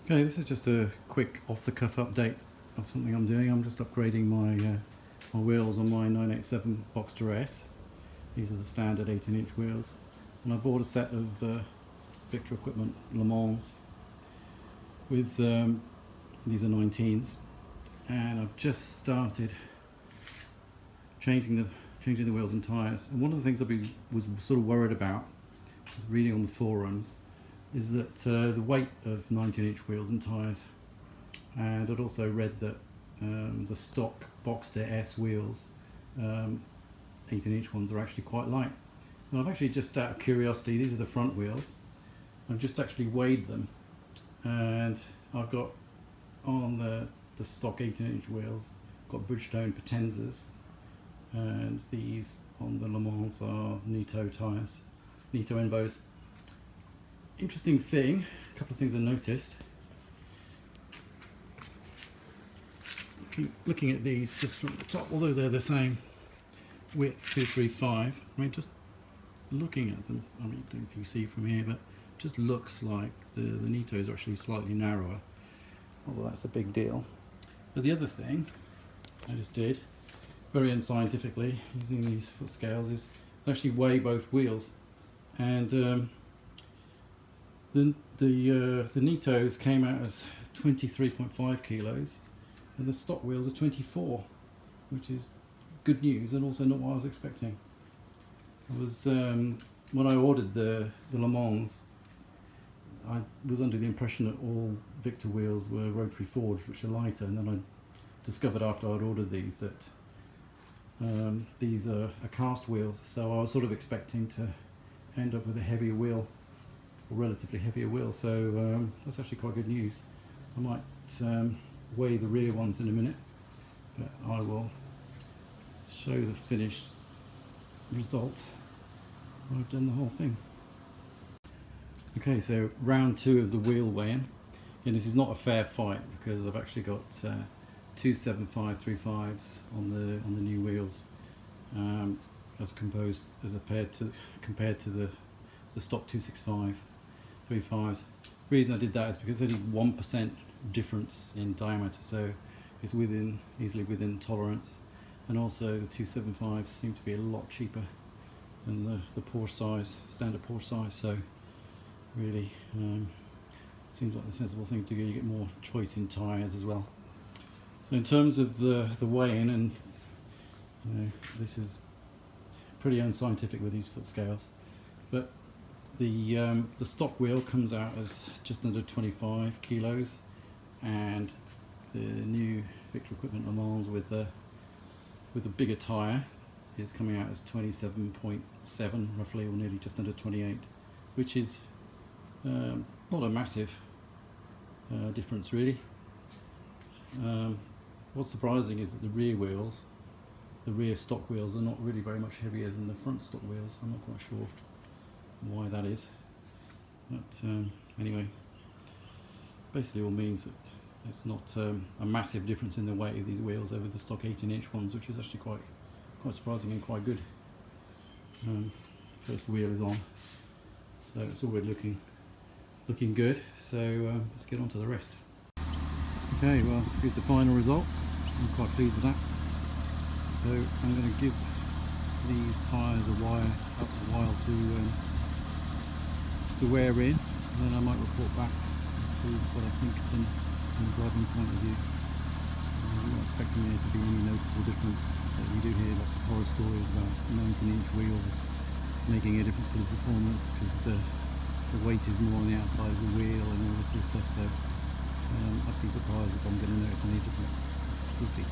Okay, this is just a quick off-the-cuff update of something I'm doing. I'm just upgrading my wheels on my 987 Boxster S. These are the standard 18-inch wheels, and I bought a set of Victor Equipment Le Mans with these are 19s, and I've just started changing the wheels and tyres. And one of the things was sort of worried about, was reading on the forums, is that the weight of 19-inch wheels and tyres, and I'd also read that the stock Boxster S wheels, 18-inch ones, are actually quite light. And I've actually, just out of curiosity, these are the front wheels, I've just actually weighed them, and I've got on the stock 18-inch wheels, got Bridgestone Potenzas, and these on the Le Mans are Nitto tyres, Nitto Envos. Interesting thing, a couple of things I noticed. Looking at these just from the top, although they're the same width, 235, I mean, just looking at them, I mean, I don't know if you see from here, but it just looks like the Nittos are actually slightly narrower, although that's a big deal. But the other thing I just did, very unscientifically, using these foot scales, is actually weigh both wheels, and the Nittos came out as 23.5 kilos, and the stock wheels are 24, which is good news, and also not what I was expecting. I was when I ordered the Le Mans, I was under the impression that all Victor wheels were rotary forged, which are lighter, and then I discovered after I'd ordered these that these are cast wheels, so I was sort of expecting to end up with a heavier wheel, or relatively heavier wheel, so that's actually quite good news. I might weigh the rear ones in a minute, but I will show the finished result when I've done the whole thing. Okay, so round two of the wheel weighing, and this is not a fair fight because I've actually got two 7535s on the new wheels, as compared to the stock 265 35s. The reason I did that is because there's only 1% difference in diameter, so it's easily within tolerance, and also the 275s seem to be a lot cheaper than the Porsche size, standard Porsche size, so really seems like the sensible thing to do. You get more choice in tyres as well. So in terms of the weighing, and this is pretty unscientific with these foot scales, but the stock wheel comes out as just under 25 kilos, and the new Victor Equipment Le Mans with a bigger tyre is coming out as 27.7 roughly, or nearly just under 28, which is not a massive difference really. What's surprising is that the rear stock wheels, are not really very much heavier than the front stock wheels. I'm not quite sure why that is, but anyway, basically all means that it's not a massive difference in the weight of these wheels over the stock 18-inch ones, which is actually quite surprising and quite good. First wheel is on, so it's already looking good, so let's get on to the rest. Okay, well, here's the final result. I'm quite pleased with that. So I'm going to give these tyres a while to wear in, and then I might report back as to what I think from a driving point of view. I'm not expecting there to be any noticeable difference, but we do hear lots of horror stories about 19-inch wheels making a difference to the performance, because the weight is more on the outside of the wheel and all this sort of stuff, so I'd be surprised if I'm going to notice any difference. We'll see.